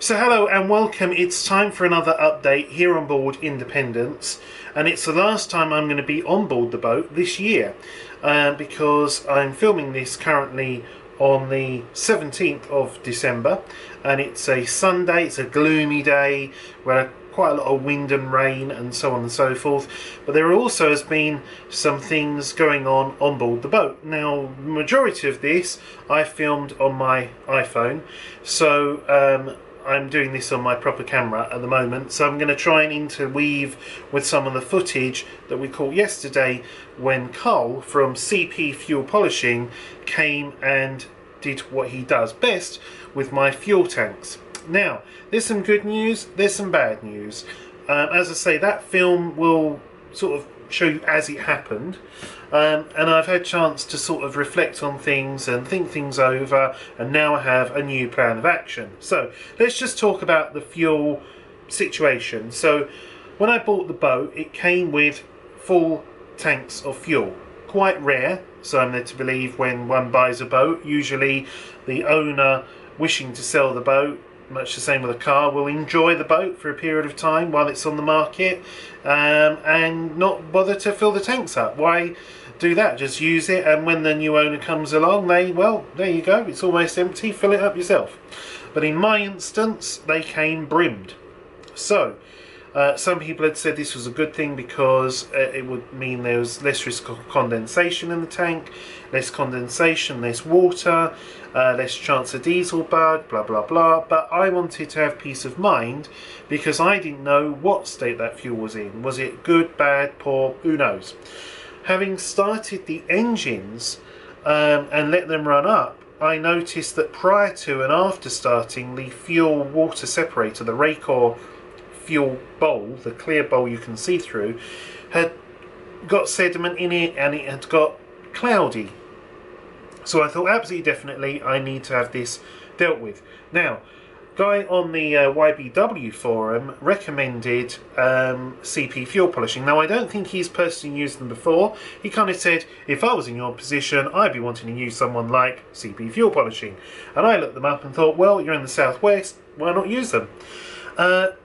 So hello and welcome. It's time for another update here on board Independence, and it's the last time I'm going to be on board the boat this year because I'm filming this currently on the 17th of December, and it's a Sunday. It's a gloomy day where quite a lot of wind and rain and so on and so forth, but there also has been some things going on board the boat. Now, the majority of this I filmed on my iPhone, so I'm doing this on my proper camera at the moment, so I'm going to try and interweave with some of the footage that we caught yesterday when Carl from CP Fuel Polishing came and did what he does best with my fuel tanks. Now, there's some good news, there's some bad news. As I say, that film will sort of show you as it happened, and I've had a chance to sort of reflect on things and think things over, and now I have a new plan of action. So let's just talk about the fuel situation. So when I bought the boat, it came with full tanks of fuel. Quite rare, so I'm led to believe, when one buys a boat. Usually the owner wishing to sell the boat, much the same with a car, will enjoy the boat for a period of time while it's on the market, and not bother to fill the tanks up. Why do that? Just use it, and when the new owner comes along, well, there you go, it's almost empty, fill it up yourself. But in my instance, they came brimmed. So some people had said this was a good thing because it would mean there was less risk of condensation in the tank, less condensation, less water, less chance of diesel bug, blah blah blah. But I wanted to have peace of mind because I didn't know what state that fuel was in. Was it good, bad, poor? Who knows? Having started the engines and let them run up, I noticed that prior to and after starting, the fuel water separator, the Raycor fuel bowl, the clear bowl you can see through, had got sediment in it and it had got cloudy. So I thought, absolutely definitely I need to have this dealt with. Now, guy on the YBW forum recommended CP fuel polishing. Now, I don't think he's personally used them before. He kind of said, if I was in your position, I'd be wanting to use someone like CP fuel polishing. And I looked them up and thought, well, you're in the southwest, why not use them?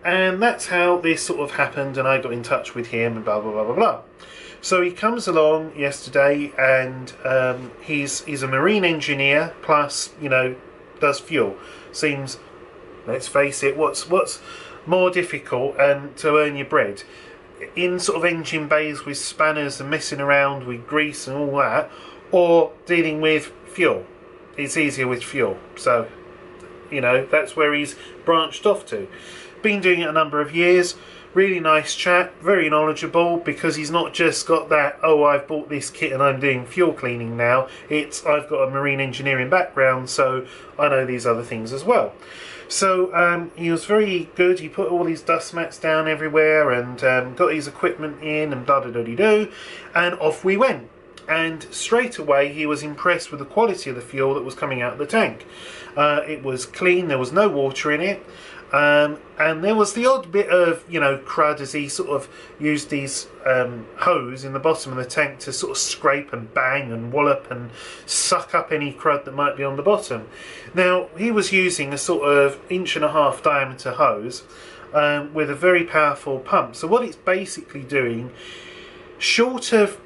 And that's how this sort of happened, and I got in touch with him and blah blah blah blah blah. So he comes along yesterday, and he's a marine engineer plus, you know, does fuel. Seems, let's face it, what's more difficult and to earn your bread in sort of engine bays with spanners and messing around with grease and all that, or dealing with fuel? It's easier with fuel. So, you know, that's where he's branched off to. Been doing it a number of years. Really nice chap, very knowledgeable, because he's not just got that, oh, I've bought this kit and I'm doing fuel cleaning now. It's, I've got a marine engineering background, so I know these other things as well. So he was very good. He put all these dust mats down everywhere and got his equipment in and blah-da-da-dee-doo, and off we went. And straight away he was impressed with the quality of the fuel that was coming out of the tank. It was clean, there was no water in it. And there was the odd bit of, you know, crud as he sort of used these hose in the bottom of the tank to sort of scrape and bang and wallop and suck up any crud that might be on the bottom. Now, he was using a sort of 1.5 inch diameter hose with a very powerful pump. So what it's basically doing, short of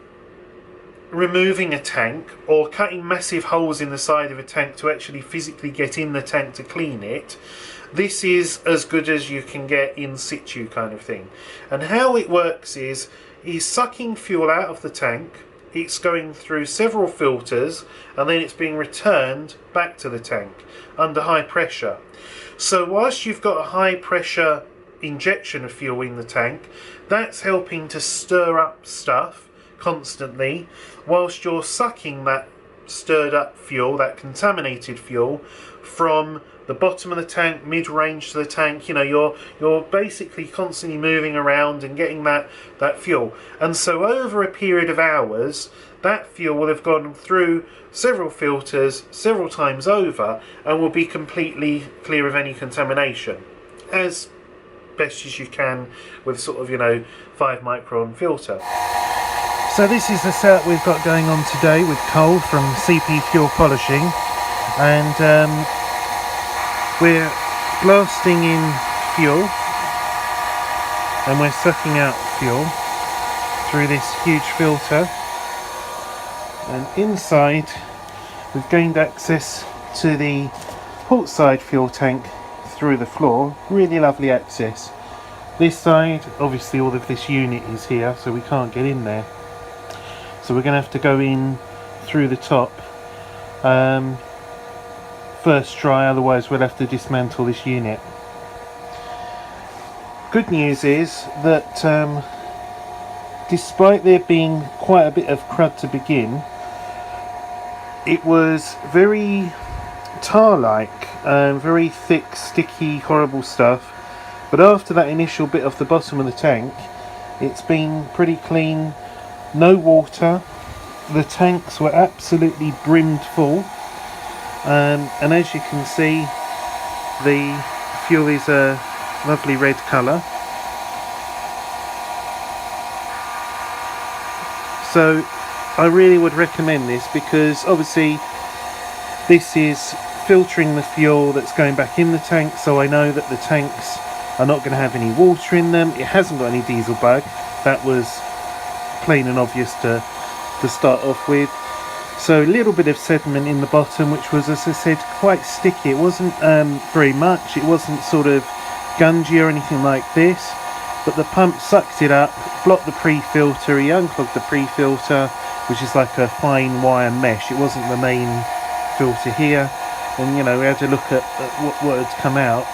removing a tank or cutting massive holes in the side of a tank to actually physically get in the tank to clean it, this is as good as you can get in situ kind of thing. And how it works is he's sucking fuel out of the tank, it's going through several filters, and then it's being returned back to the tank under high pressure. So whilst you've got a high pressure injection of fuel in the tank, that's helping to stir up stuff constantly, whilst you're sucking that stirred up fuel, that contaminated fuel, from the bottom of the tank, mid-range to the tank. You know, you're basically constantly moving around and getting that fuel. And so over a period of hours, that fuel will have gone through several filters several times over and will be completely clear of any contamination, as best as you can with sort of, you know, 5 micron filter. So this is the setup we've got going on today with Cole from CP Fuel Polishing, and we're blasting in fuel, and we're sucking out fuel through this huge filter, and inside we've gained access to the port side fuel tank through the floor. Really lovely access. This side, obviously all of this unit is here, so we can't get in there, so we're going to have to go in through the top first try, otherwise we'll have to dismantle this unit. Good news is that despite there being quite a bit of crud to begin, it was very tar-like, very thick, sticky, horrible stuff, but after that initial bit off the bottom of the tank, it's been pretty clean, no water. The tanks were absolutely brimmed full, and as you can see, the fuel is a lovely red colour. So I really would recommend this, because obviously this is filtering the fuel that's going back in the tank, so I know that the tanks are not going to have any water in them. It hasn't got any diesel bug. That was plain and obvious to start off with. So a little bit of sediment in the bottom, which was, as I said, quite sticky. It wasn't very much. It wasn't sort of gungy or anything like this, but the pump sucked it up, blocked the pre-filter. He unclogged the pre-filter, which is like a fine wire mesh. It wasn't the main filter here, and you know, we had to look at what had come out.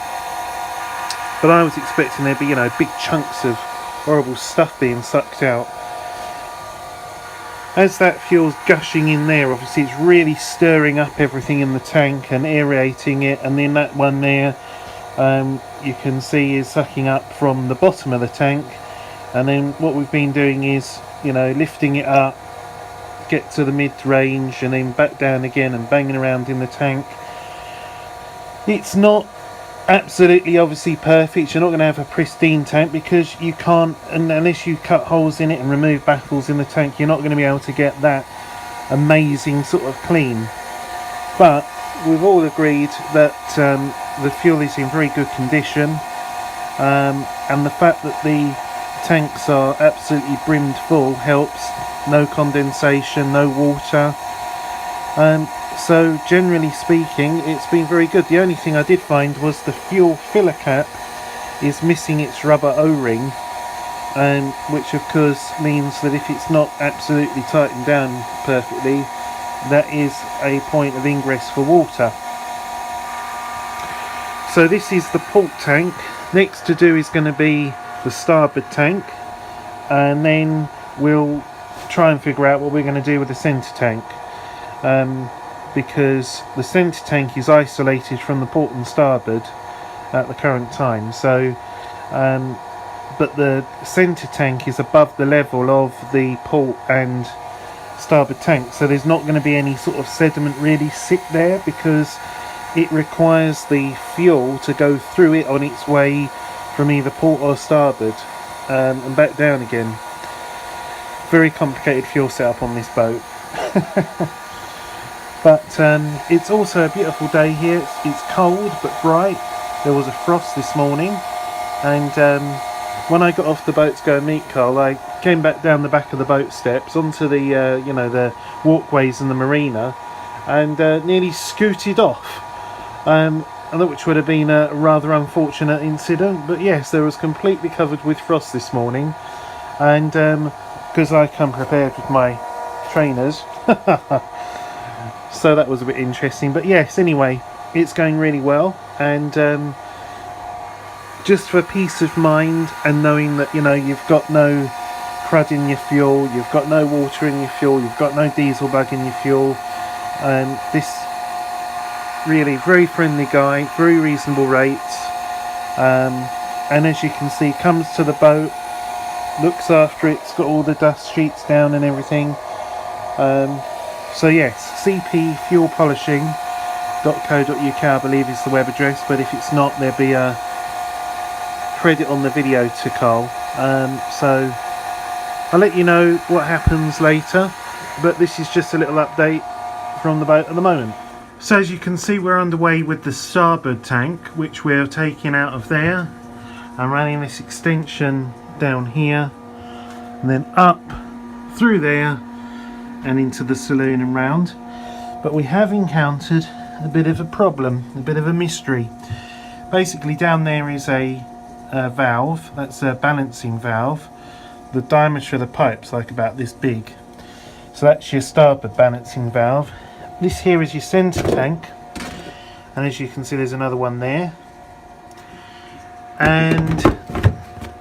But I was expecting there'd be, you know, big chunks of horrible stuff being sucked out. As that fuel's gushing in there, obviously it's really stirring up everything in the tank and aerating it, and then that one there, you can see, is sucking up from the bottom of the tank. And then what we've been doing is, you know, lifting it up, get to the mid-range, and then back down again and banging around in the tank. It's not absolutely obviously perfect. You're not going to have a pristine tank, because you can't, and unless you cut holes in it and remove baffles in the tank, you're not going to be able to get that amazing sort of clean. But we've all agreed that the fuel is in very good condition, and the fact that the tanks are absolutely brimmed full helps. No condensation, no water. So generally speaking, it's been very good. The only thing I did find was the fuel filler cap is missing its rubber O-ring, which of course means that if it's not absolutely tightened down perfectly, that is a point of ingress for water. So this is the port tank. Next to do is going to be the starboard tank, and then we'll try and figure out what we're going to do with the centre tank. Because the centre tank is isolated from the port and starboard at the current time. So, but the centre tank is above the level of the port and starboard tank, so there's not going to be any sort of sediment really sit there, because it requires the fuel to go through it on its way from either port or starboard, and back down again. Very complicated fuel setup on this boat. But it's also a beautiful day here. It's cold but bright. There was a frost this morning, and when I got off the boat to go and meet Carl, I came back down the back of the boat steps onto the you know, the walkways and the marina, and nearly scooted off, which would have been a rather unfortunate incident. But yes, there was completely covered with frost this morning, and because I come prepared with my trainers. So that was a bit interesting. But yes, anyway, it's going really well, and just for peace of mind and knowing that, you know, you've got no crud in your fuel, you've got no water in your fuel, you've got no diesel bug in your fuel, this really very friendly guy, very reasonable rates, and as you can see, comes to the boat, looks after it, it's got all the dust sheets down and everything. So yes, cpfuelpolishing.co.uk I believe is the web address, but if it's not, there'll be a credit on the video to Carl. So I'll let you know what happens later, but this is just a little update from the boat at the moment. So as you can see, we're underway with the starboard tank, which we're taking out of there and running this extension down here and then up through there and into the saloon and round. But we have encountered a bit of a problem, a bit of a mystery. Basically down there is a valve, that's a balancing valve. The diameter of the pipe's like about this big. So that's your starboard balancing valve. This here is your centre tank, and as you can see there's another one there. And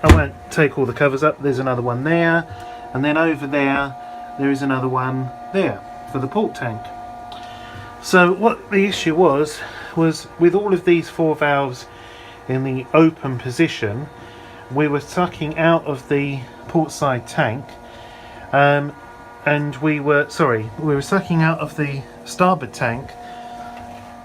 I won't take all the covers up, there's another one there, and then over there there is another one there for the port tank. So what the issue was with all of these four valves in the open position, we were sucking out of the port side tank, and we were sucking out of the starboard tank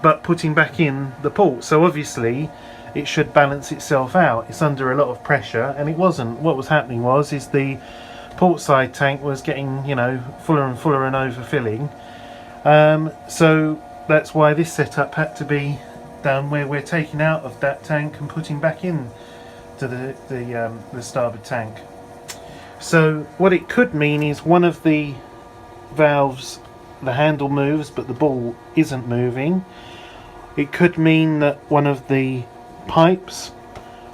but putting back in the port, so obviously it should balance itself out. It's under a lot of pressure, and it wasn't. What was happening is the port side tank was getting, you know, fuller and fuller and overfilling. So that's why this setup had to be done, where we're taking out of that tank and putting back in to the starboard tank. So what it could mean is one of the valves, the handle moves but the ball isn't moving. It could mean that one of the pipes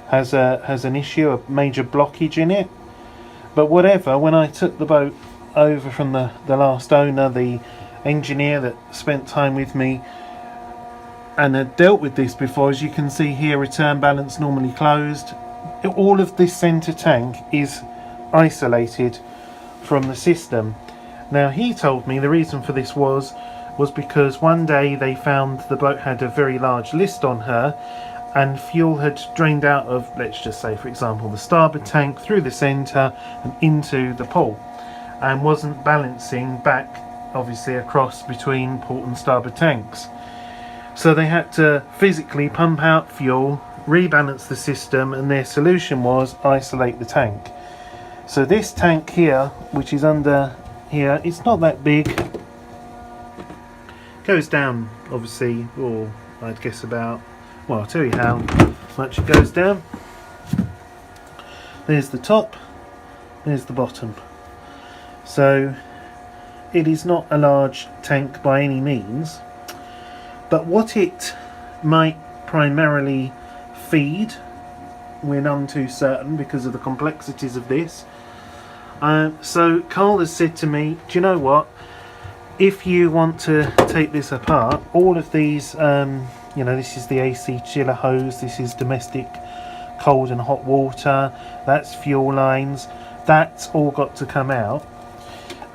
has an issue, a major blockage in it. But whatever, when I took the boat over from the last owner, the engineer that spent time with me and had dealt with this before, as you can see here, return balance normally closed. All of this centre tank is isolated from the system. Now he told me the reason for this was because one day they found the boat had a very large list on her, and fuel had drained out of, let's just say for example, the starboard tank through the centre and into the port, and wasn't balancing back obviously across between port and starboard tanks. So they had to physically pump out fuel, rebalance the system, and their solution was isolate the tank. So this tank here, which is under here, it's not that big, goes down obviously, or I'd guess about, well, I'll tell you how much it goes down. There's the top, there's the bottom. So it is not a large tank by any means, but what it might primarily feed, we're none too certain because of the complexities of this. So Carl has said to me, do you know what, if you want to take this apart, all of these, you know, this is the AC chiller hose, this is domestic cold and hot water, that's fuel lines, that's all got to come out.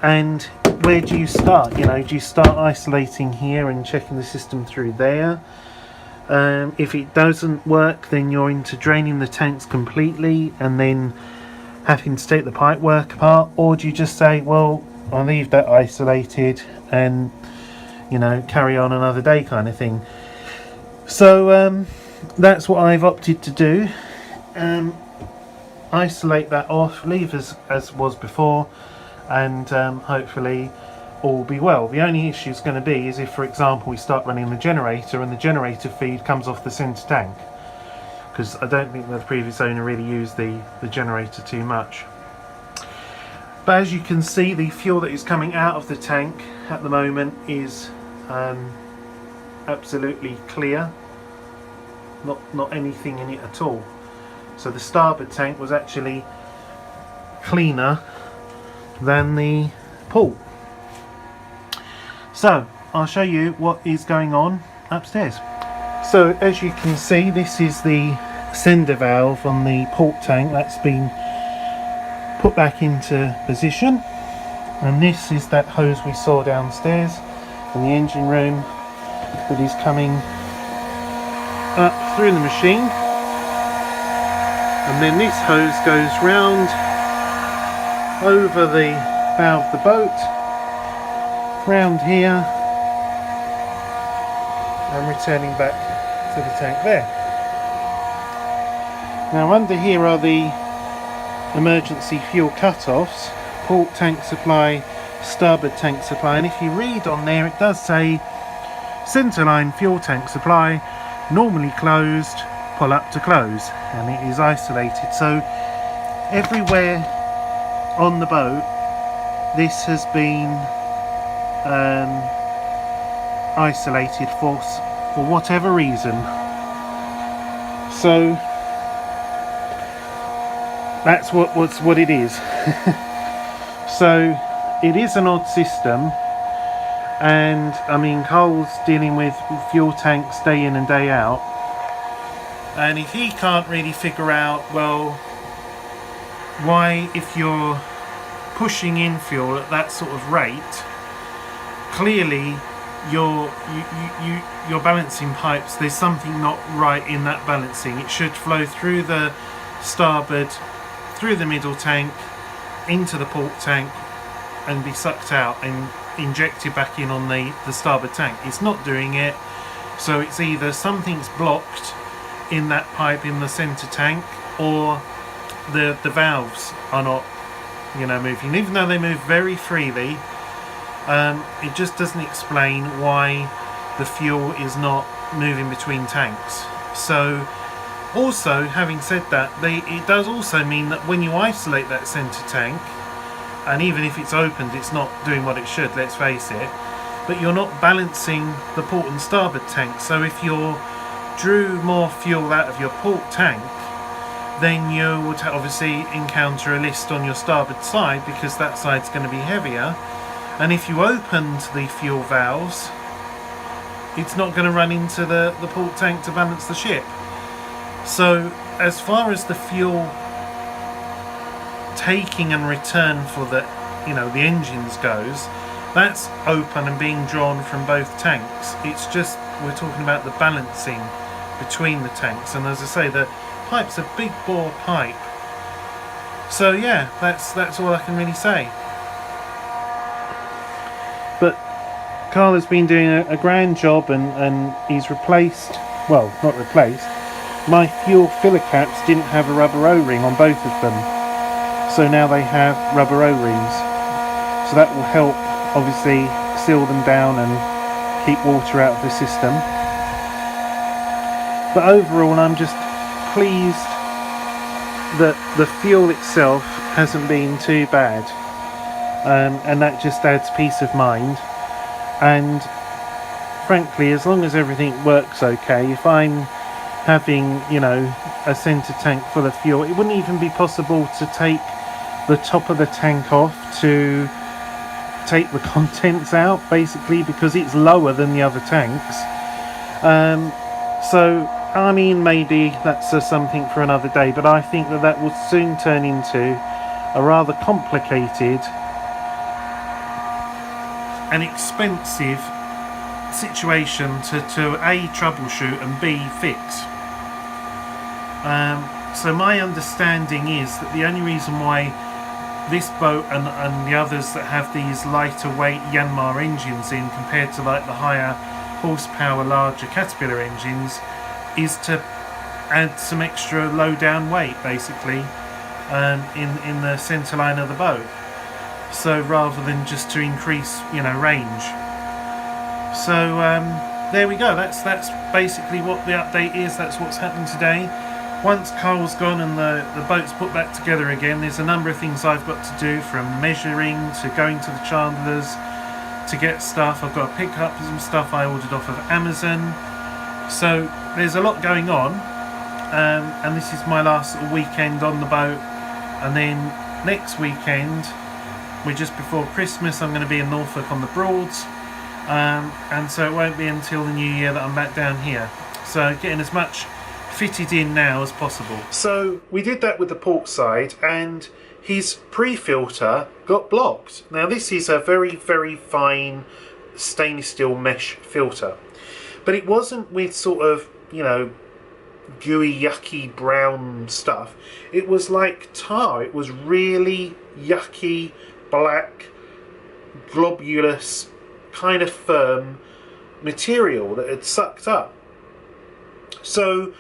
And where do you start? You know, do you start isolating here and checking the system through there? If it doesn't work, then you're into draining the tanks completely and then having to take the pipework apart. Or do you just say, well, I'll leave that isolated and, you know, carry on another day kind of thing. So that's what I've opted to do. Isolate that off, leave as was before, and hopefully all will be well. The only issue is going to be is if, for example, we start running the generator and the generator feed comes off the centre tank, because I don't think the previous owner really used the generator too much. But as you can see, the fuel that is coming out of the tank at the moment is absolutely clear, not anything in it at all. So the starboard tank was actually cleaner than the port. So I'll show you what is going on upstairs. So as you can see, this is the sender valve on the port tank that's been put back into position, and this is that hose we saw downstairs in the engine room that is coming up through the machine, and then this hose goes round over the bow of the boat, round here, and returning back to the tank there. Now under here are the emergency fuel cut-offs, port tank supply, starboard tank supply, and if you read on there it does say Centerline fuel tank supply, normally closed, pull up to close, and it is isolated. So everywhere on the boat this has been isolated for whatever reason. So that's what it is. So it is an odd system, and I mean, Cole's dealing with fuel tanks day in and day out, and if he can't really figure out, well, why, if you're pushing in fuel at that sort of rate, clearly your balancing pipes, there's something not right in that balancing. It should flow through the starboard, through the middle tank, into the port tank, and be sucked out and injected back in on the starboard tank. It's not doing it, so it's either something's blocked in that pipe in the center tank, or the valves are not, you know, moving. Even though they move very freely, it just doesn't explain why the fuel is not moving between tanks. So also, having said that, it does also mean that when you isolate that center tank, and even if it's opened, it's not doing what it should, let's face it, but you're not balancing the port and starboard tank. So if you drew more fuel out of your port tank, then you would obviously encounter a list on your starboard side, because that side's going to be heavier. And if you opened the fuel valves, it's not going to run into the port tank to balance the ship. So as far as the fuel taking and return for the engines goes, that's open and being drawn from both tanks. It's just, we're talking about the balancing between the tanks, and as I say, the pipe's a big bore pipe. So yeah, that's all I can really say. But Carl has been doing a grand job, and he's replaced, well, not replaced, my fuel filler caps didn't have a rubber O-ring on both of them, so now they have rubber O-rings, so that will help obviously seal them down and keep water out of the system. But overall, I'm just pleased that the fuel itself hasn't been too bad, and that just adds peace of mind. And frankly, as long as everything works okay, if I'm having, a center tank full of fuel, it wouldn't even be possible to take the top of the tank off to take the contents out, basically, because it's lower than the other tanks. So I mean, maybe that's something for another day, but I think that will soon turn into a rather complicated and expensive situation to A, troubleshoot, and B, fix. So my understanding is that the only reason why this boat and the others that have these lighter weight Yanmar engines in, compared to like the higher horsepower larger Caterpillar engines, is to add some extra low down weight, basically, in the centre line of the boat. So rather than just to increase, range. So there we go. That's basically what the update is. That's what's happened today. Once Cole's gone and the boat's put back together again, there's a number of things I've got to do, from measuring to going to the chandlers to get stuff. I've got to pick up some stuff I ordered off of Amazon. So there's a lot going on, and this is my last weekend on the boat, and then next weekend, we're just before Christmas, I'm going to be in Norfolk on the Broads, and so it won't be until the new year that I'm back down here. So getting as much fitted in now as possible. So we did that with the port side, and his pre-filter got blocked. Now this is a very, very fine stainless steel mesh filter, but it wasn't with sort of, gooey, yucky brown stuff. It was like tar. It was really yucky, black, globulous, kind of firm material that had sucked up. So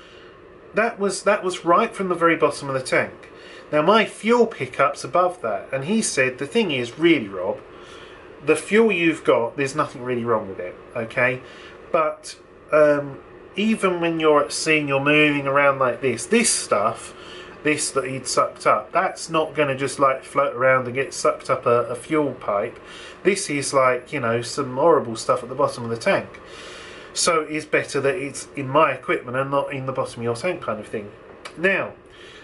that was right from the very bottom of the tank. Now my fuel pickup's above that, and he said, the thing is, really, Rob, the fuel you've got, there's nothing really wrong with it, okay? But even when you're at sea and you're moving around like this stuff, this that he'd sucked up, that's not going to just like float around and get sucked up a fuel pipe. This is like, you know, some horrible stuff at the bottom of the tank. So it's better that it's in my equipment and not in the bottom of your tank, kind of thing. Now,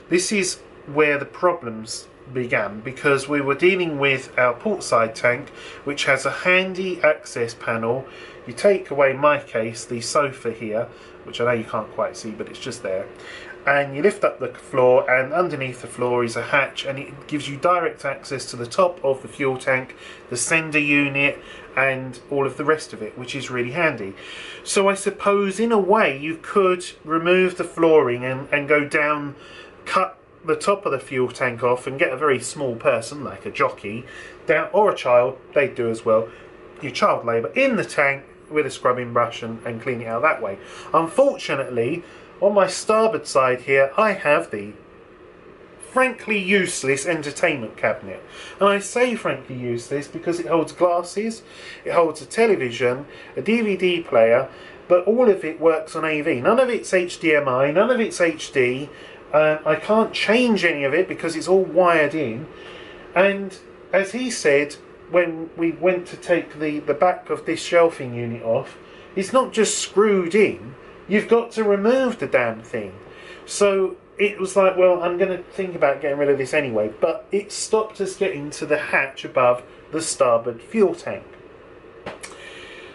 this is where the problems began, because we were dealing with our portside tank, which has a handy access panel. You take away, in my case, the sofa here, which I know you can't quite see, but it's just there, and you lift up the floor, and underneath the floor is a hatch, and it gives you direct access to the top of the fuel tank, the sender unit, and all of the rest of it, which is really handy. So I suppose in a way you could remove the flooring and go down, cut the top of the fuel tank off and get a very small person, like a jockey, down, or a child, they'd do as well, your child labour, in the tank with a scrubbing brush and clean it out that way. Unfortunately, on my starboard side here, I have the frankly useless entertainment cabinet. And I say frankly useless because it holds glasses, it holds a television, a DVD player, but all of it works on AV. None of it's HDMI, none of it's HD. I can't change any of it because it's all wired in. And as he said, when we went to take the back of this shelving unit off, it's not just screwed in, you've got to remove the damn thing. So it was like, well, I'm going to think about getting rid of this anyway, but it stopped us getting to the hatch above the starboard fuel tank.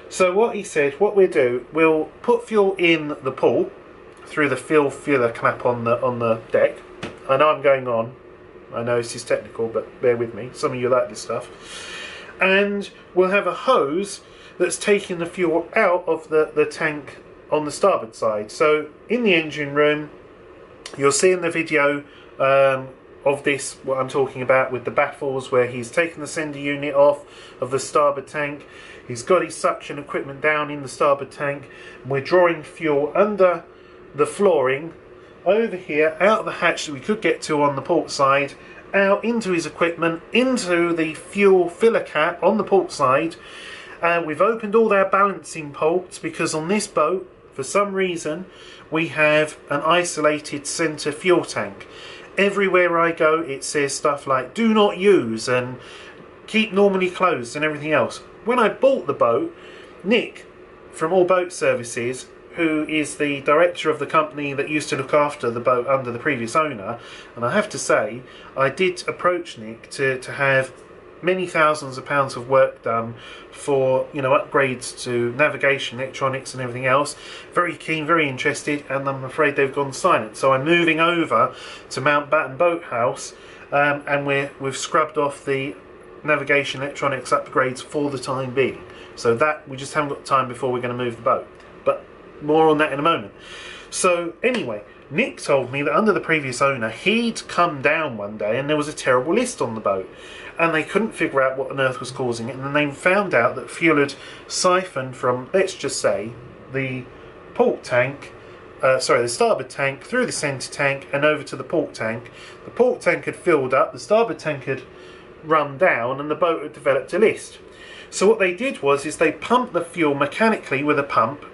So what he said, what we'll do, we'll put fuel in the pool through the fuel filler clap on the deck. I know I'm going on, I know this is technical, but bear with me, some of you like this stuff. And we'll have a hose that's taking the fuel out of the tank on the starboard side. So in the engine room, you'll see in the video of this what I'm talking about with the baffles, where he's taken the sender unit off of the starboard tank. He's got his suction equipment down in the starboard tank. We're drawing fuel under the flooring over here, out the hatch that we could get to on the port side, out into his equipment, into the fuel filler cap on the port side. We've opened all our balancing ports because on this boat, for some reason, we have an isolated centre fuel tank. Everywhere I go, it says stuff like do not use and keep normally closed and everything else. When I bought the boat, Nick from All Boat Services, who is the director of the company that used to look after the boat under the previous owner, and I have to say, I did approach Nick to have many thousands of pounds of work done for, you know, upgrades to navigation, electronics and everything else. Very keen, very interested, and I'm afraid they've gone silent. So I'm moving over to Mountbatten Boathouse, and we've scrubbed off the navigation electronics upgrades for the time being. So that, we just haven't got time before we're going to move the boat. But more on that in a moment. So anyway, Nick told me that under the previous owner, he'd come down one day and there was a terrible list on the boat. And they couldn't figure out what on earth was causing it. And then they found out that fuel had siphoned from, let's just say, the port tank, the starboard tank, through the centre tank and over to the port tank. The port tank had filled up, the starboard tank had run down, and the boat had developed a list. So what they did was they pumped the fuel mechanically with a pump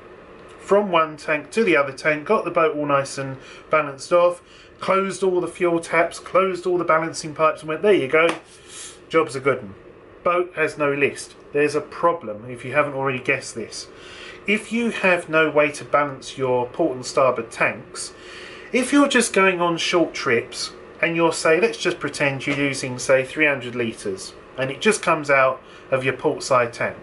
from one tank to the other tank, got the boat all nice and balanced off, closed all the fuel taps, closed all the balancing pipes, and went, there you go, job's a good one. Boat has no list. There's a problem if you haven't already guessed this. If you have no way to balance your port and starboard tanks, if you're just going on short trips and you're, say, let's just pretend you're using, say, 300 litres and it just comes out of your port side tank.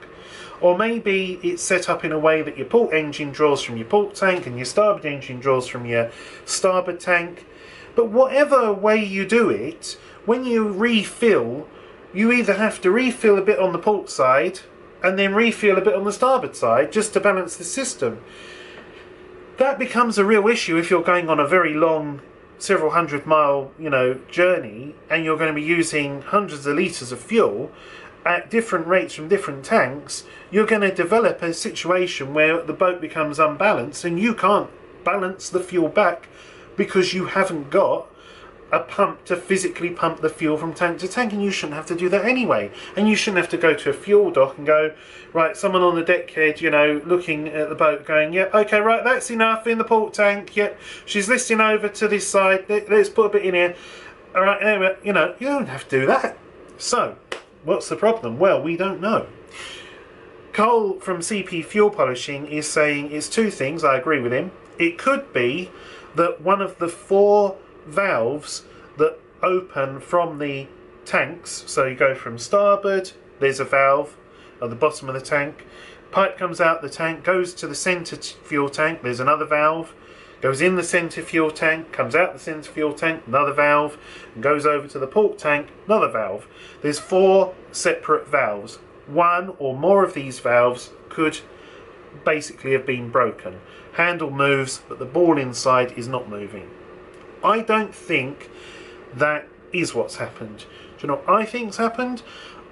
Or maybe it's set up in a way that your port engine draws from your port tank and your starboard engine draws from your starboard tank. But whatever way you do it, when you refill, you either have to refill a bit on the port side and then refill a bit on the starboard side just to balance the system. That becomes a real issue if you're going on a very long, several hundred mile, journey, and you're going to be using hundreds of litres of fuel at different rates from different tanks. You're going to develop a situation where the boat becomes unbalanced and you can't balance the fuel back because you haven't got a pump to physically pump the fuel from tank to tank, and you shouldn't have to do that anyway. And you shouldn't have to go to a fuel dock and go, right, someone on the deckhead, you know, looking at the boat going, yep, okay, right, that's enough in the port tank, yep, she's listing over to this side, let's put a bit in here. All right, anyway, you know, you don't have to do that. So, what's the problem? Well, we don't know. Cole from CP Fuel Polishing is saying it's two things. I agree with him. It could be that one of the 4 valves that open from the tanks, so you go from starboard, there's a valve at the bottom of the tank, pipe comes out the tank, goes to the centre fuel tank, there's another valve, goes in the centre fuel tank, comes out the centre fuel tank, another valve, and goes over to the port tank, another valve. There's 4 separate valves. One or more of these valves could basically have been broken. Handle moves, but the ball inside is not moving. I don't think that is what's happened. Do you know what I think's happened?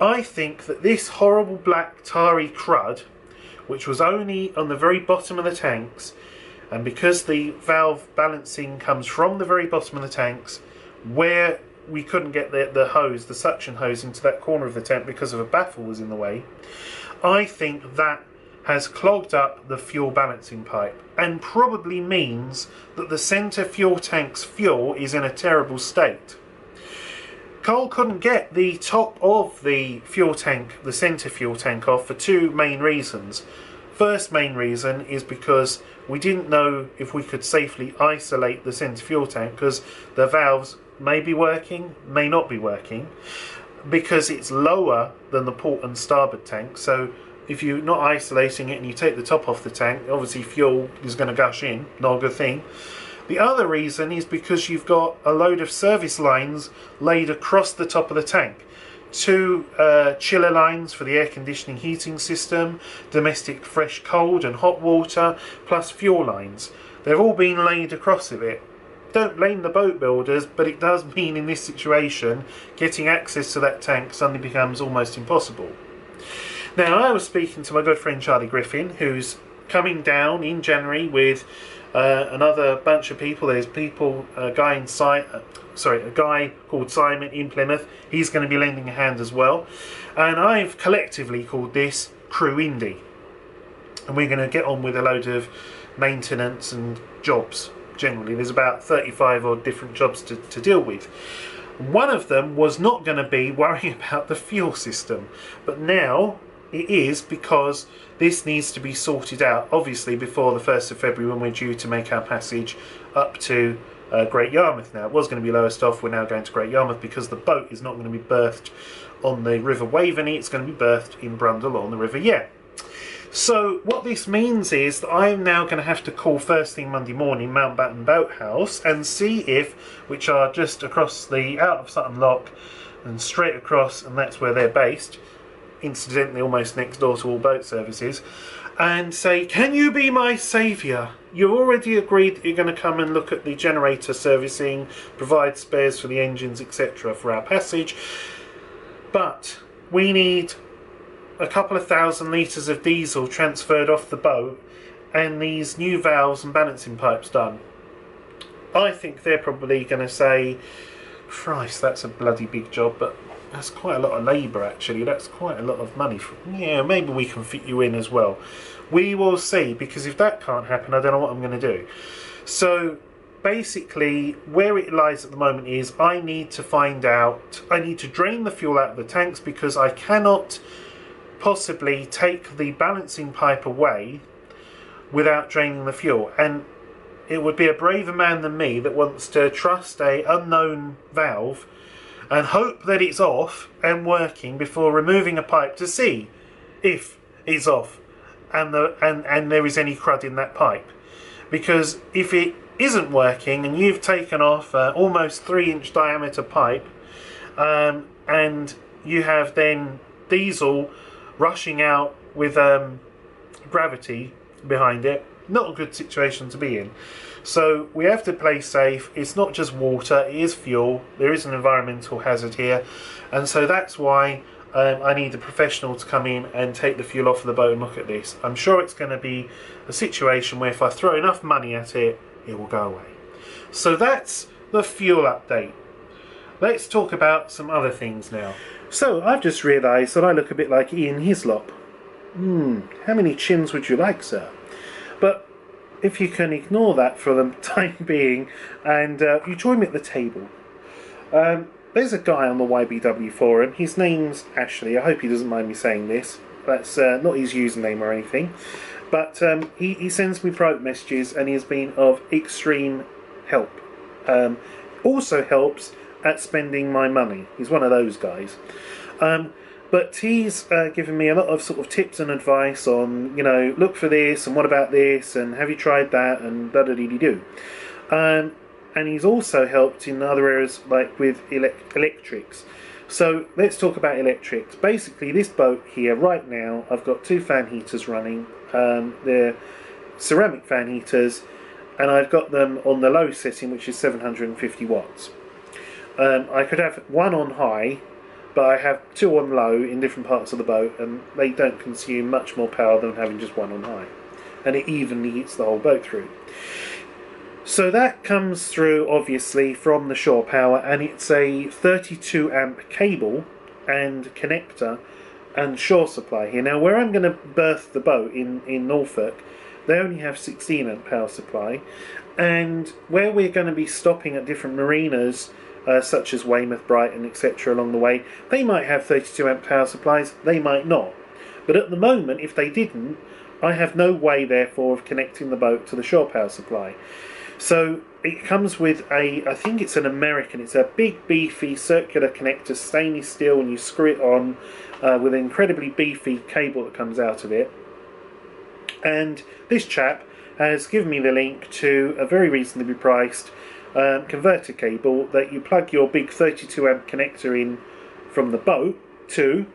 I think that this horrible black tarry crud, which was only on the very bottom of the tanks, and because the valve balancing comes from the very bottom of the tanks, where we couldn't get the hose, the suction hose, into that corner of the tank because of a baffle was in the way, I think that has clogged up the fuel balancing pipe and probably means that the centre fuel tank's fuel is in a terrible state. Cole couldn't get the top of the fuel tank, the centre fuel tank, off for 2 main reasons. First main reason is because we didn't know if we could safely isolate the centre fuel tank, because the valves may be working, may not be working, because it's lower than the port and starboard tank. So if you're not isolating it and you take the top off the tank, obviously fuel is going to gush in, not a good thing. The other reason is because you've got a load of service lines laid across the top of the tank. 2 chiller lines for the air conditioning heating system, domestic fresh cold and hot water, plus fuel lines. They've all been laid across of it. Don't blame the boat builders, but it does mean in this situation getting access to that tank suddenly becomes almost impossible. Now, I was speaking to my good friend Charlie Griffin, who's coming down in January with another bunch of people. There's people, a guy called Simon in Plymouth. He's going to be lending a hand as well. And I've collectively called this Crew Indie. And we're going to get on with a load of maintenance and jobs. Generally, there's about 35 odd different jobs to deal with. One of them was not going to be worrying about the fuel system, but now it is, because this needs to be sorted out, obviously, before the 1st of February when we're due to make our passage up to Great Yarmouth. Now, it was going to be Lowestoft, we're now going to Great Yarmouth because the boat is not going to be berthed on the River Waveney, it's going to be berthed in Brundall on the River Yare. So what this means is that I'm now going to have to call first thing Monday morning Mountbatten Boathouse and see if, which are just across the out of Sutton Lock and straight across, and that's where they're based, incidentally almost next door to all boat services, and say, can you be my saviour? You already agreed that you're going to come and look at the generator servicing, provide spares for the engines, etc. for our passage, but we need a couple of 1,000 litres of diesel transferred off the boat and these new valves and balancing pipes done. I think they're probably going to say, Christ, that's a bloody big job, but that's quite a lot of labour actually, that's quite a lot of money. Yeah, maybe we can fit you in as well. We will see, because if that can't happen, I don't know what I'm going to do. So basically where it lies at the moment is I need to find out, I need to drain the fuel out of the tanks, because I cannot possibly take the balancing pipe away without draining the fuel, and it would be a braver man than me that wants to trust a unknown valve and hope that it's off and working before removing a pipe to see if it's off and there is any crud in that pipe. Because if it isn't working and you've taken off almost 3-inch diameter pipe, and you have then diesel rushing out with gravity behind it, not a good situation to be in. So we have to play safe. It's not just water, it is fuel. There is an environmental hazard here, and so that's why I need a professional to come in and take the fuel off of the boat and look at this. I'm sure it's going to be a situation where if I throw enough money at it, it will go away. So that's the fuel update. let's talk about some other things now. So, I've just realised that I look a bit like Ian Hislop. How many chins would you like, sir? But if you can ignore that for the time being, and you join me at the table. There's a guy on the YBW forum. His name's Ashley. I hope he doesn't mind me saying this. That's not his username or anything. But he sends me private messages, and he has been of extreme help. Also helps at spending my money. He's one of those guys. But he's given me a lot of sort of tips and advice on, you know, look for this, and what about this, and have you tried that, and da-da-dee-dee-doo. And he's also helped in other areas, like with electrics. So let's talk about electrics. Basically, this boat here, right now, I've got 2 fan heaters running. They're ceramic fan heaters, and I've got them on the low setting, which is 750 watts. I could have one on high, but I have 2 on low in different parts of the boat, and they don't consume much more power than having just one on high. And it evenly heats the whole boat through. So that comes through, obviously, from the shore power, and it's a 32 amp cable and connector and shore supply here. Now, where I'm going to berth the boat in Norfolk, they only have 16 amp power supply, and where we're going to be stopping at different marinas, such as Weymouth, Brighton, etc. along the way, they might have 32 amp power supplies, they might not. But at the moment, if they didn't, I have no way, therefore, of connecting the boat to the shore power supply. So it comes with I think it's an American, it's a big beefy circular connector, stainless steel, and you screw it on with an incredibly beefy cable that comes out of it. And this chap has given me the link to a very reasonably priced converter cable that you plug your big 32 amp connector in from the boat to,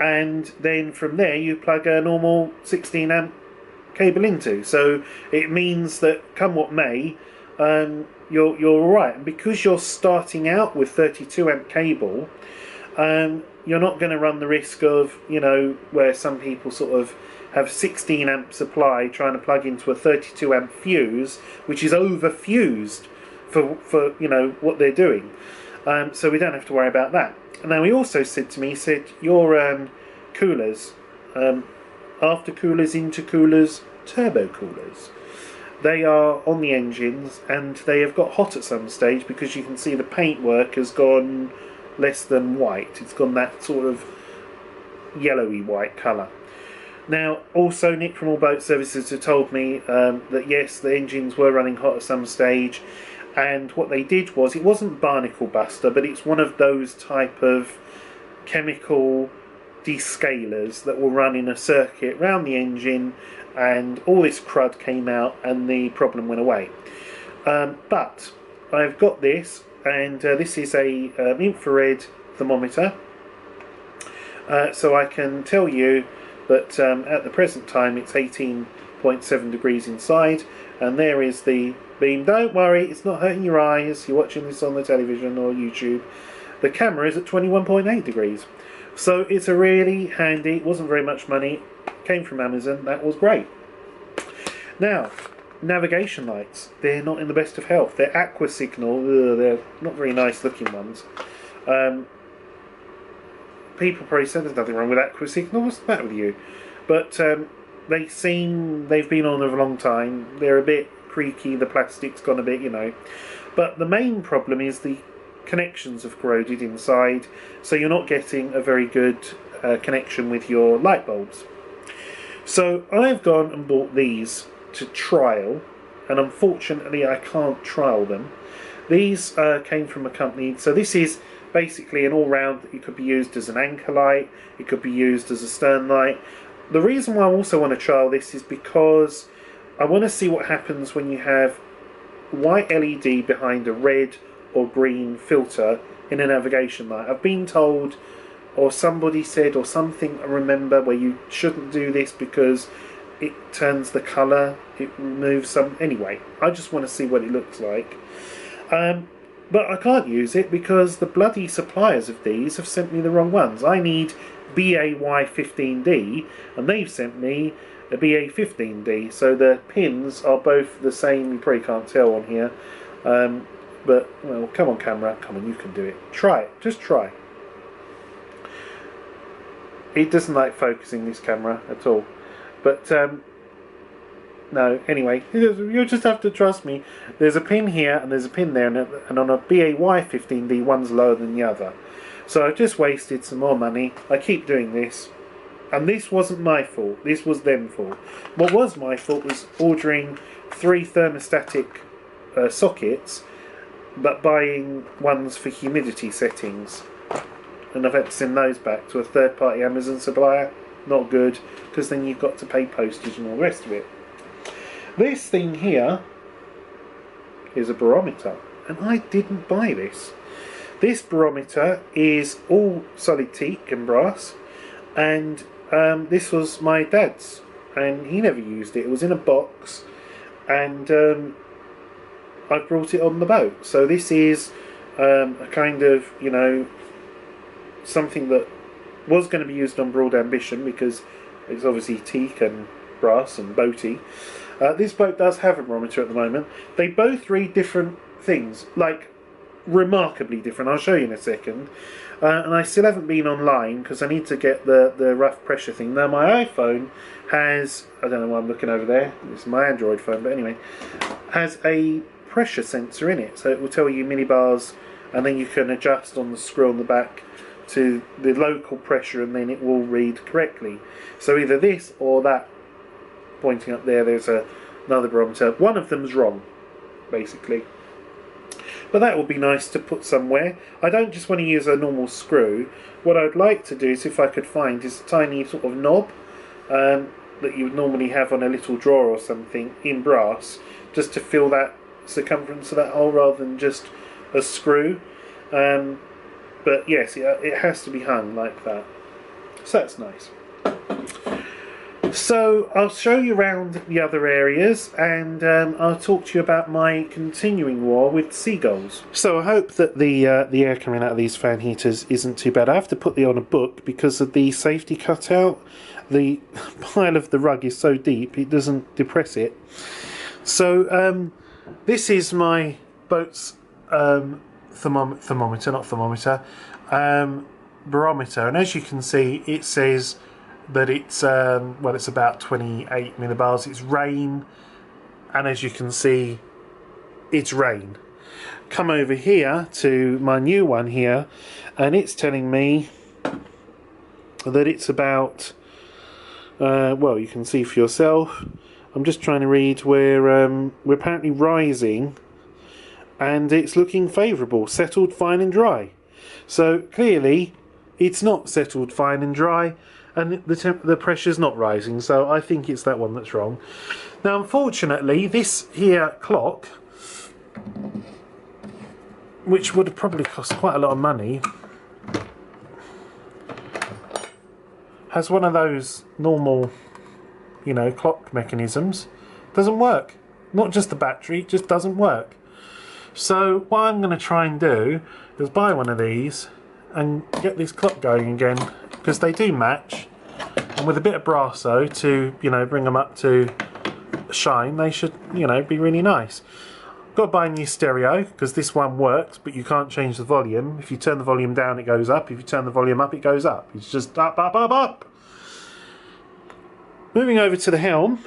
and then from there you plug a normal 16 amp cable into. So it means that come what may, you're alright. And because you're starting out with 32 amp cable, you're not going to run the risk of, you know, where some people sort of have 16 amp supply trying to plug into a 32 amp fuse, which is over fused for you know what they're doing. So we don't have to worry about that. And then he also said to me, he said, your coolers, after coolers, intercoolers, turbo coolers, they are on the engines, and they have got hot at some stage because you can see the paintwork has gone less than white. It's gone that sort of yellowy white colour. Now, also, Nick from All Boat Services had told me that yes, the engines were running hot at some stage, and what they did was, it wasn't barnacle buster, but it's one of those type of chemical descalers that will run in a circuit round the engine, and all this crud came out and the problem went away. But I've got this, and this is a infrared thermometer, so I can tell you that at the present time it's 18.7 degrees inside, and there is the beam. Don't worry, it's not hurting your eyes. You're watching this on the television or YouTube. The camera is at 21.8 degrees. So it's a really handy, it wasn't very much money, came from Amazon, that was great. Now, navigation lights, they're not in the best of health. They're aqua signal, they're not very nice looking ones. People probably said there's nothing wrong with aqua signal, what's the matter with you? But they've been on a long time, they're a bit creaky, the plastic's gone a bit, you know. But the main problem is the connections have corroded inside, so you're not getting a very good connection with your light bulbs. So I've gone and bought these to trial, and unfortunately I can't trial them. These came from a company, so this is basically an all-round. It could be used as an anchor light, it could be used as a stern light. The reason why I also want to trial this is because I want to see what happens when you have white LED behind a red or green filter in a navigation light. I've been told, or somebody said, or something I remember, where you shouldn't do this because it turns the colour, it removes some. Anyway, I just want to see what it looks like. But I can't use it because the bloody suppliers of these have sent me the wrong ones. I need BAY15D, and they've sent me a BA15D. So the pins are both the same. You probably can't tell on here. But, well, come on camera, come on, you can do it. Try it, just try. It doesn't like focusing, this camera, at all. But, no, anyway, you'll just have to trust me. There's a pin here and there's a pin there, and on a BAY15D, one's lower than the other. So I've just wasted some more money. I keep doing this. And this wasn't my fault, this was them fault. What was my fault was ordering 3 thermostatic sockets, but buying ones for humidity settings. And I've had to send those back to a third-party Amazon supplier. Not good, because then you've got to pay postage and all the rest of it. This thing here is a barometer, and I didn't buy this. This barometer is all solid teak and brass, and this was my dad's, and he never used it. It was in a box, and I brought it on the boat. So this is a kind of, you know, something that was going to be used on Broad Ambition because it's obviously teak and brass and boaty. This boat does have a barometer at the moment. They both read different things, like remarkably different. I'll show you in a second. And I still haven't been online because I need to get the rough pressure thing. Now my iPhone has, I don't know why I'm looking over there, it's my Android phone, but anyway, has a pressure sensor in it, so it will tell you millibars, and then you can adjust on the screw on the back to the local pressure, and then it will read correctly. So either this or that pointing up there, there's another barometer. One of them's wrong, basically. But that would be nice to put somewhere. I don't just want to use a normal screw. What I'd like to do is, if I could find, is a tiny sort of knob that you would normally have on a little drawer or something in brass, just to fill that circumference of that hole rather than just a screw. But yes, it has to be hung like that. So that's nice. So I'll show you around the other areas, and I'll talk to you about my continuing war with seagulls. So I hope that the air coming out of these fan heaters isn't too bad. I have to put the on a book because of the safety cutout. The pile of the rug is so deep it doesn't depress it. So this is my boat's thermometer, not thermometer, barometer, and as you can see, it says that it's well, it's about 28 millibars. It's rain, and as you can see, it's rain. Come over here to my new one here, and it's telling me that it's about well, you can see for yourself. I'm just trying to read where we're apparently rising, and it's looking favourable, settled, fine and dry. So clearly it's not settled, fine and dry, and the pressure's not rising, so I think it's that one that's wrong. Now unfortunately this here clock, which would have probably cost quite a lot of money, has one of those normal, you know, clock mechanisms. Doesn't work. Not just the battery, it just doesn't work. So what I'm going to try and do is buy one of these and get this clock going again, because they do match, and with a bit of brasso to, you know, bring them up to shine, they should, you know, be really nice. Got to buy a new stereo because this one works, but you can't change the volume. If you turn the volume down, it goes up. If you turn the volume up, it goes up. It's just up, up, up, up. Moving over to the helm,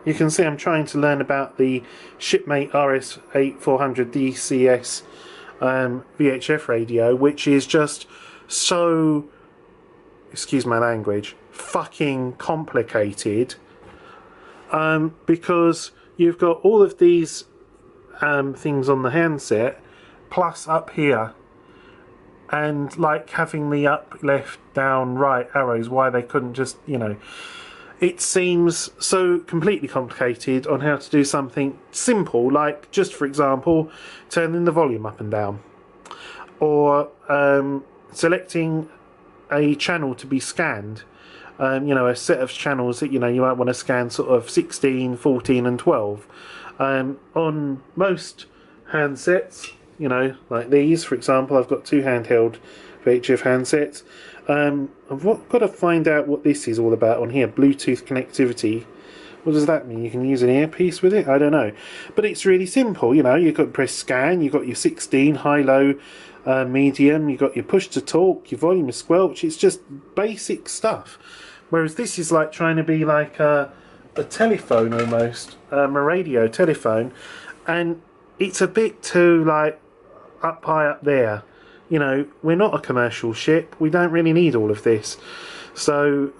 you can see I'm trying to learn about the Shipmate RS8400 DCS VHF radio, which is just so, excuse my language, fucking complicated, because you've got all of these things on the handset, plus up here, and like having the up, left, down, right arrows, why they couldn't just, you know, it seems so completely complicated on how to do something simple, like just for example turning the volume up and down, or selecting a channel to be scanned, you know, a set of channels that, you know, you might want to scan sort of 16, 14 and 12. On most handsets, you know, like these for example, I've got two handheld VHF handsets. I've got to find out what this is all about on here. Bluetooth connectivity What does that mean? You can use an earpiece with it? I don't know. But it's really simple, you know. You've got to press scan, you've got your 16, high, low, medium, you've got your push to talk, your volume to squelch. It's just basic stuff. Whereas this is like trying to be like a telephone almost, a radio telephone. And it's a bit too like up high up there. You know, we're not a commercial ship. We don't really need all of this. So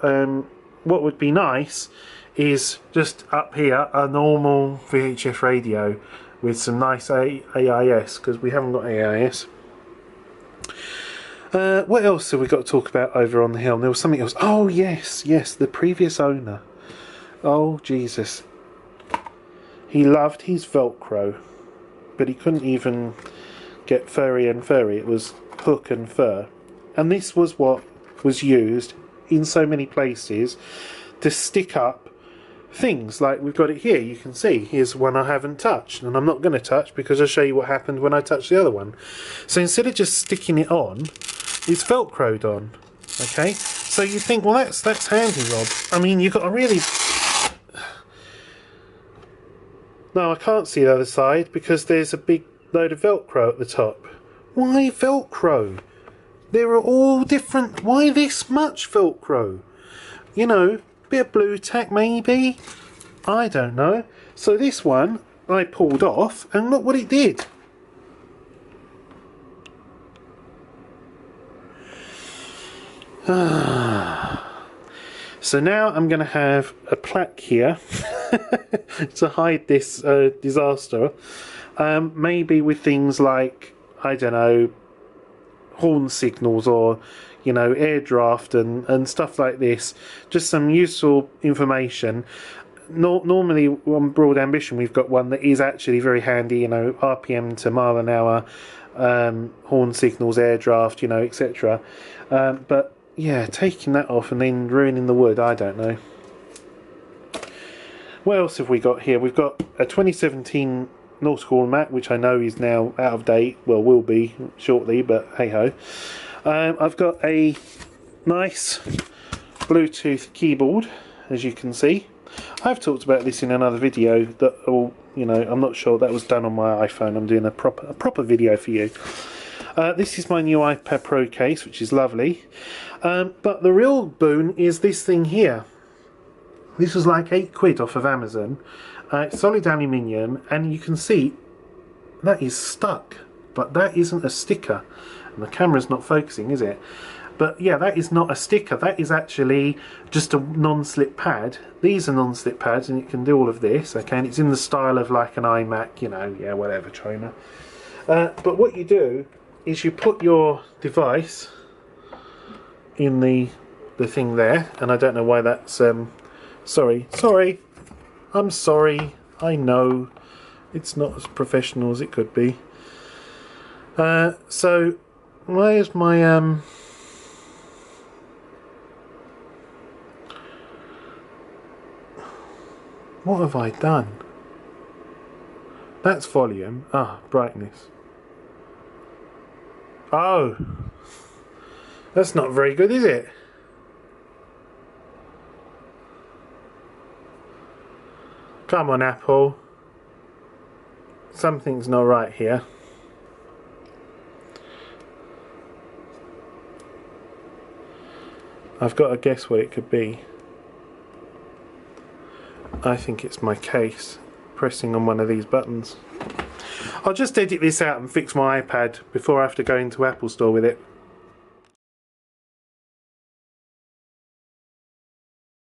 what would be nice is just up here a normal VHF radio with some nice AIS, because we haven't got AIS. What else have we got to talk about over on the helm? There was something else. Oh yes, the previous owner. Oh Jesus. He loved his Velcro, but he couldn't even get furry and furry. It was hook and fur. And this was what was used in so many places to stick up things. Like we've got it here, you can see here's one I haven't touched, and I'm not going to touch because I'll show you what happened when I touched the other one. So instead of just sticking it on, it's velcroed on. Okay, so you think, well, that's handy, Rob. I mean, you've got to really... No, I can't see the other side because there's a big load of velcro at the top. Why velcro? There are all different... Why this much velcro? You know, bit of blue tack maybe? I don't know. So this one I pulled off, and look what it did. So now I'm going to have a plaque here to hide this disaster. Maybe with things like, I don't know, horn signals, or you know, air draft and stuff like this. Just some useful information. Normally on Broad Ambition we've got one that is actually very handy, you know, RPM to mile an hour, horn signals, air draft, you know, etc. But yeah, taking that off and then ruining the wood, I don't know. What else have we got here? We've got a 2017 Nautical Almanac, which I know is now out of date. Well, will be shortly, but hey ho. I've got a nice Bluetooth keyboard, as you can see. I've talked about this in another video that, you know, I'm not sure that was done on my iPhone. I'm doing a proper video for you. This is my new iPad Pro case, which is lovely. But the real boon is this thing here. This was like £8 off of Amazon. It's solid aluminium, and you can see that is stuck, but that isn't a sticker. And the camera's not focusing, is it? But yeah, that is not a sticker. That is actually just a non-slip pad. These are non-slip pads, and it can do all of this. Okay, and it's in the style of like an iMac, you know, yeah, whatever, China. But what you do is you put your device in the thing there, and I don't know why that's sorry, I'm sorry, I know it's not as professional as it could be. So where's my what have I done? That's volume. Brightness. Oh, that's not very good, is it? Come on, Apple. Something's not right here. I've got to guess what it could be. I think it's my case pressing on one of these buttons. I'll just edit this out and fix my iPad before I have to go into Apple Store with it.